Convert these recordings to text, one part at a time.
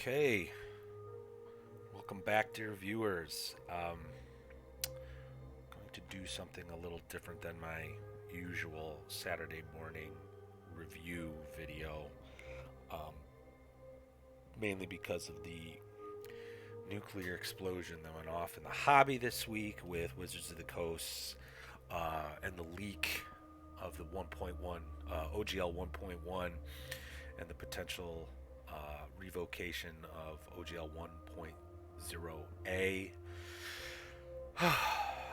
Okay, welcome back, dear viewers. Going to do something a little different than my usual Saturday morning review video, um, mainly because of the nuclear explosion that went off in the hobby this week with Wizards of the Coast and the leak of the 1.1 OGL 1.1 and the potential revocation of OGL 1.0A.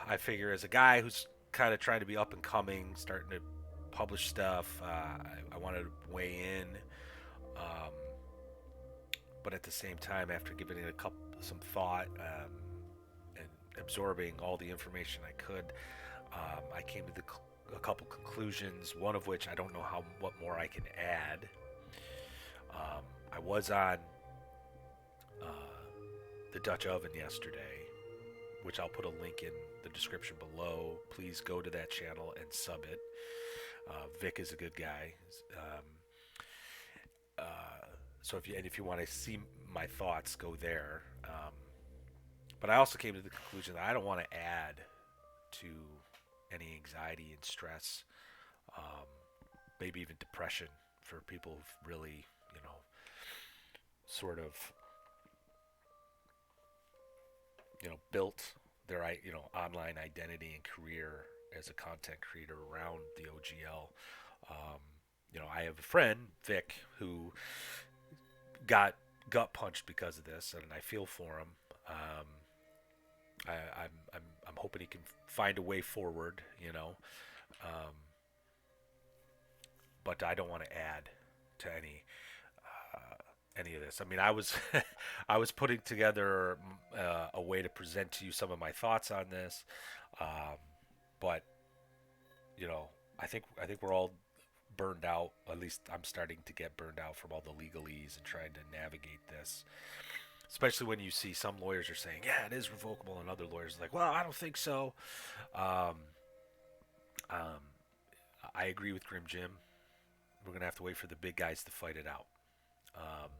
I figure as a guy who's kind of trying to be up and coming, starting to publish stuff, I wanted to weigh in. Um, but at the same time, after giving it some thought and absorbing all the information I could, I came to a couple conclusions. One of which I don't know what more I can add. I was on uh, the Dutch oven yesterday, which I'll put a link in the description below. Please go to that channel and sub it. Vic is a good guy. Um, so if you want to see my thoughts, go there. But I also came to the conclusion that I don't want to add to any anxiety and stress, um, maybe even depression for people who've really, sort of, built their, online identity and career as a content creator around the OGL. Um, I have a friend, Vic, who got gut punched because of this, and I feel for him. Um, I'm hoping he can find a way forward, um, but I don't want to add to any of this. I mean, I was I was putting together a way to present to you some of my thoughts on this, um, but I think we're all burned out. At least I'm starting to get burned out from all the legalese and trying to navigate this. Especially when you see some lawyers are saying, "Yeah, it is revocable," and other lawyers are like, "Well, I don't think so." Um, um, I agree with Grim Jim. We're gonna have to wait for the big guys to fight it out. Um,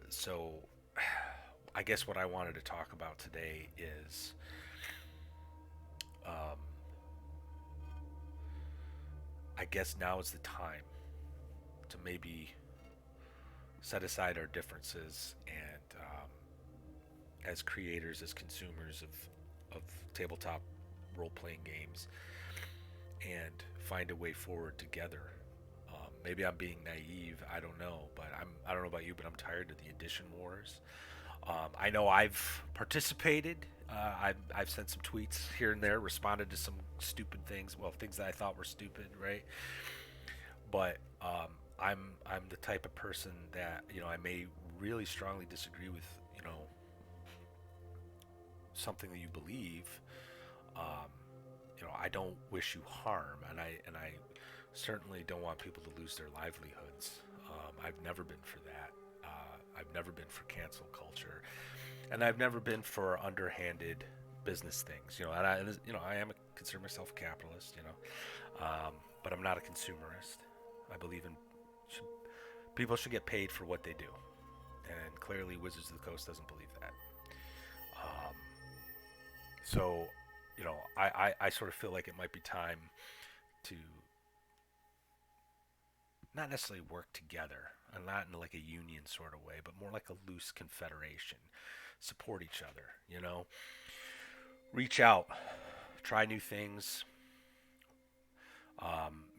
so, I guess what I wanted to talk about today is um, I guess now is the time to maybe set aside our differences and, as creators, as consumers of tabletop role playing games, and find a way forward together. Maybe I'm being naive. I don't know, but I don't know about you, but I'm tired of the edition wars. I know I've participated. I've sent some tweets here and there, responded to some stupid things. Well, things that I thought were stupid, right? But I'm the type of person that I may really strongly disagree with something that you believe. Um, I don't wish you harm, and I certainly don't want people to lose their livelihoods. I've never been for that. I've never been for cancel culture, and I've never been for underhanded business things. I am consider myself a capitalist. But I'm not a consumerist. I believe should, people should get paid for what they do, and clearly Wizards of the Coast doesn't believe that. Um, so, I sort of feel like it might be time to not necessarily work together, and not in like a union sort of way, but more like a loose confederation. Support each other, reach out, try new things.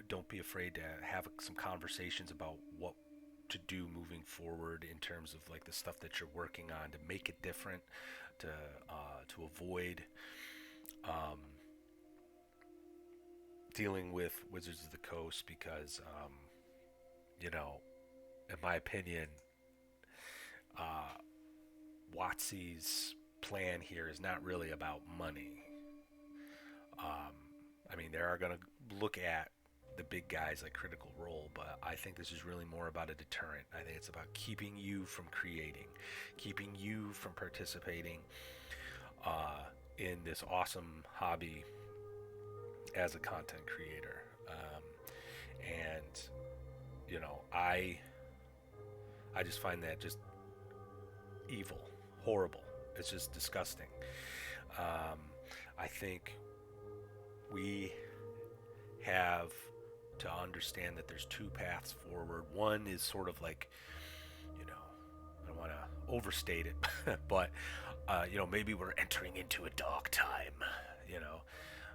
Don't be afraid to have some conversations about what to do moving forward in terms of like the stuff that you're working on to make it different, to avoid um, dealing with Wizards of the Coast because in my opinion, uh, WotC's plan here is not really about money. Um, I mean, they are going to look at the big guys like Critical Role, but I think this is really more about a deterrent. I think it's about keeping you from creating, keeping you from participating in this awesome hobby as a content creator. And I I just find that just evil, horrible. It's just disgusting. Um, I think we have to understand that there's two paths forward. One is sort of like, you know, I don't want to overstate it, but maybe we're entering into a dark time. You know,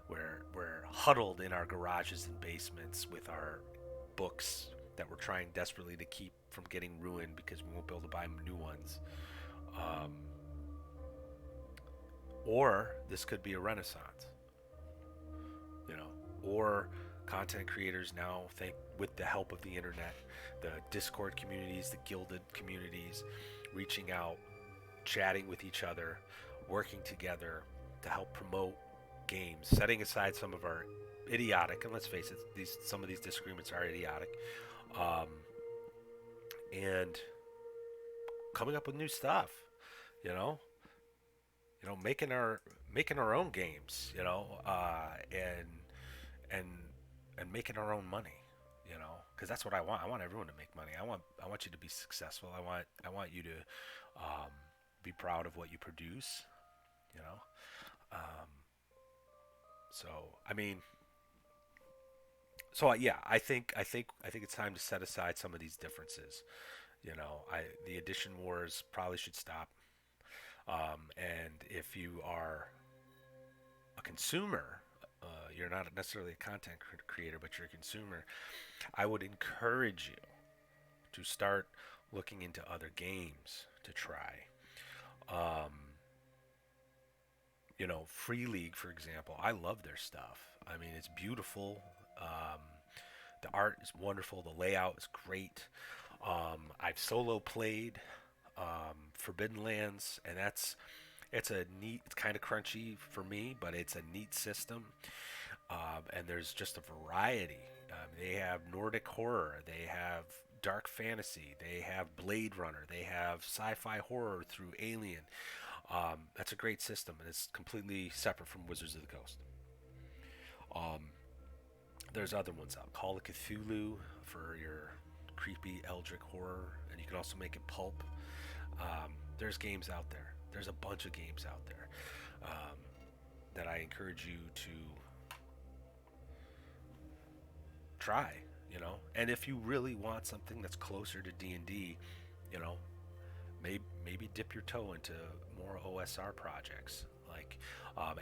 we're huddled in our garages and basements with our books that we're trying desperately to keep from getting ruined because we won't be able to buy new ones. Um, or this could be a renaissance, you know, or content creators now think with the help of the internet, the Discord communities, the gilded communities, reaching out, chatting with each other, working together to help promote games, setting aside some of our idiotic, and let's face it, some of these disagreements are idiotic, um, and coming up with new stuff, you know, making our own games, and and and making our own money, because that's what I want. I want everyone to make money. I want you to be successful. I want you to um, be proud of what you produce, you know. Um, so I mean, yeah, I think it's time to set aside some of these differences. The edition wars probably should stop. And if you are a consumer, you're not necessarily a content creator, but you're a consumer, I would encourage you to start looking into other games to try. Um, Free League, for example, I love their stuff. I mean, it's beautiful. Um, the art is wonderful. The layout is great. I've solo played Forbidden Lands, and it's a neat. It's kind of crunchy for me, but it's a neat system. And there's just a variety. They have Nordic horror. They have dark fantasy. They have Blade Runner. They have sci-fi horror through Alien. That's a great system, and it's completely separate from Wizards of the Coast. Um, there's other ones out. Call of Cthulhu for your creepy Eldritch horror, and you can also make it pulp. There's games out there. There's a bunch of games out there that I encourage you to try. And if you really want something that's closer to D&D, you know, maybe dip your toe into more OSR projects. Like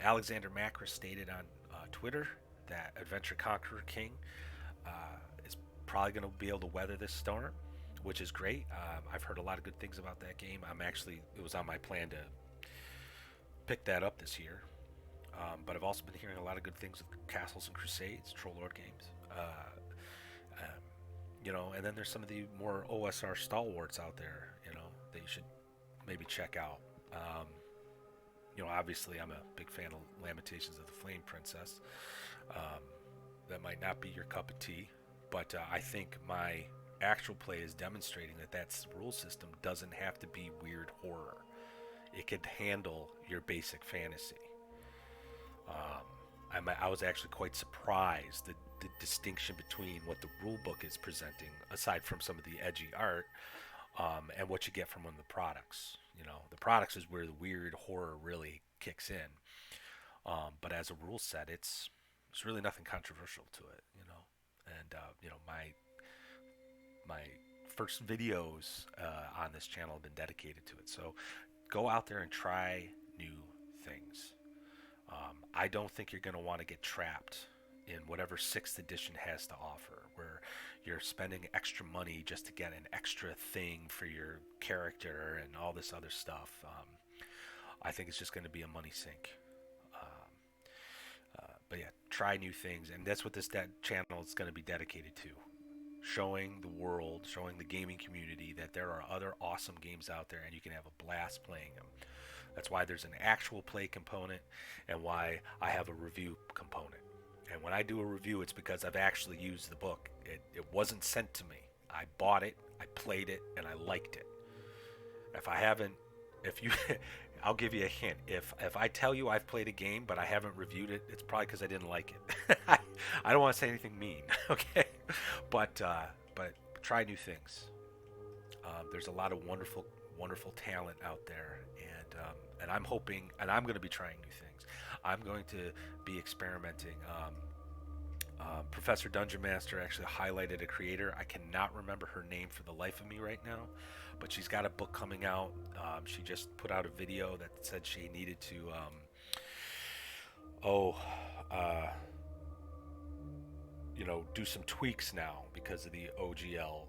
Alexander Macris stated on Twitter that Adventure Conqueror King uh, is probably going to be able to weather this storm, which is great. I've heard a lot of good things about that game. It was on my plan to pick that up this year. But I've also been hearing a lot of good things with Castles and Crusades, Troll Lord games. And then there's some of the more OSR stalwarts out there, that you should maybe check out. Obviously I'm a big fan of Lamentations of the Flame Princess. Um, that might not be your cup of tea, but I think my actual play is demonstrating that rule system doesn't have to be weird horror. It could handle your basic fantasy. I was actually quite surprised that the distinction between what the rule book is presenting, aside from some of the edgy art, and what you get from one of the products. The products is where the weird horror really kicks in. But as a rule set, it's really nothing controversial to it. And my first videos on this channel have been dedicated to it. So go out there and try new things. I don't think you're going to want to get trapped in whatever 6th edition has to offer, where you're spending extra money just to get an extra thing for your character and all this other stuff. I think it's just going to be a money sink. But yeah, try new things, and that's what this channel is going to be dedicated to. Showing the world, showing the gaming community that there are other awesome games out there and you can have a blast playing them. That's why there's an actual play component and why I have a review component. And when I do a review, it's because I've actually used the book. It wasn't sent to me. I bought it, I played it, and I liked it. If I haven't, if you, I'll give you a hint. If I tell you I've played a game but I haven't reviewed it, it's probably because I didn't like it. I don't want to say anything mean, okay? But try new things. There's a lot of wonderful talent out there, and I'm hoping, and I'm going to be trying new things. I'm going to be experimenting. Professor Dungeon Master actually highlighted a creator. I cannot remember her name for the life of me right now, but she's got a book coming out. She just put out a video that said she needed to, oh, uh, do some tweaks now because of the OGL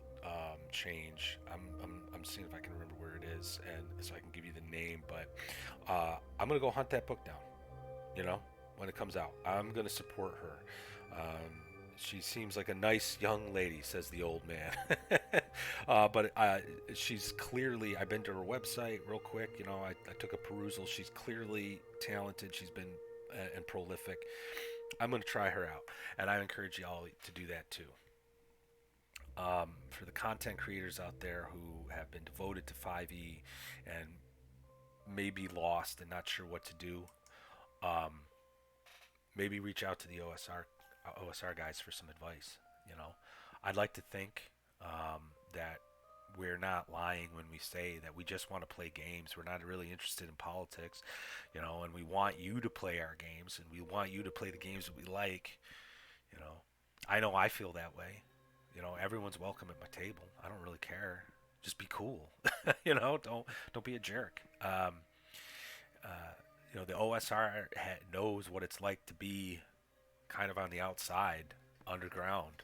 change. I'm seeing if I can remember where it is, and so I can give you the name. But I'm gonna go hunt that book down. You know, when it comes out, I'm gonna support her. She seems like a nice young lady, says the old man. But she's clearly. I've been to her website real quick. I took a perusal. She's clearly talented. She's been and prolific. I'm going to try her out, and I encourage y'all to do that too. For the content creators out there who have been devoted to 5e and may be lost and not sure what to do, um, maybe reach out to the OSR guys for some advice. You know, I'd like to think that we're not lying when we say that we just want to play games. We're not really interested in politics, and we want you to play our games and we want you to play the games that we like. You know, I know I feel that way. Everyone's welcome at my table. I don't really care. Just be cool. Don't be a jerk. The OSR knows what it's like to be kind of on the outside, underground.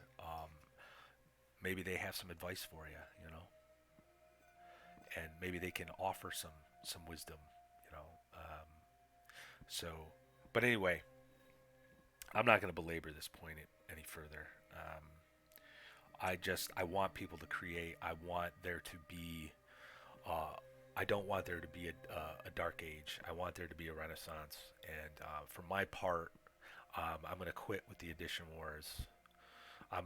Maybe they have some advice for you, and maybe they can offer some wisdom, you know. So, but anyway, I'm not going to belabor this point any further. I want people to create. I want there to be. I don't want there to be a dark age. I want there to be a renaissance. And for my part, I'm going to quit with the edition wars. I'm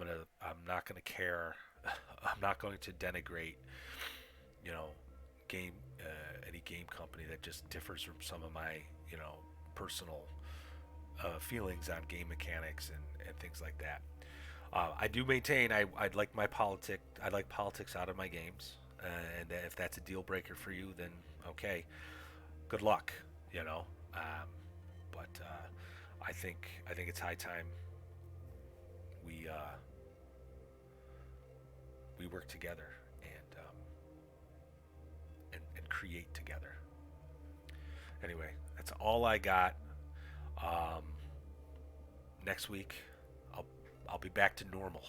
not going to care. I'm not going to denigrate, you know, game any game company that just differs from some of my, personal feelings on game mechanics and things like that. I do maintain I'd like I'd like politics out of my games, and if that's a deal breaker for you, then okay, good luck, you know. Um, but I think it's high time we we work together and create together. Anyway, that's all I got. Um, Next week, I'll I'll be back to normal.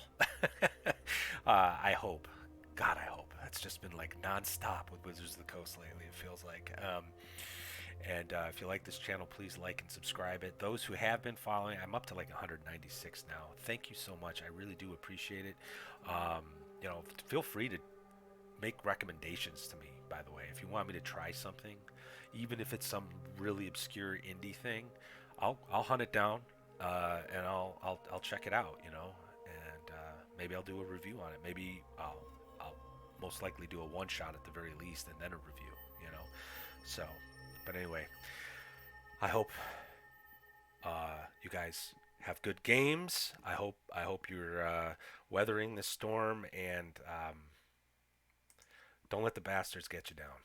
I hope. God, I hope. It's just been like nonstop with Wizards of the Coast lately. It feels like. And if you like this channel, please like and subscribe it. Those who have been following, I'm up to like 196 now. Thank you so much. I really do appreciate it. Um, Feel free to make recommendations to me, by the way. If you want me to try something, even if it's some really obscure indie thing, I'll hunt it down, and I'll check it out, and maybe I'll do a review on it. Maybe I'll most likely do a one shot at the very least, and then a review, So, but anyway, I hope you guys have good games. I hope you're weathering this storm, and don't let the bastards get you down.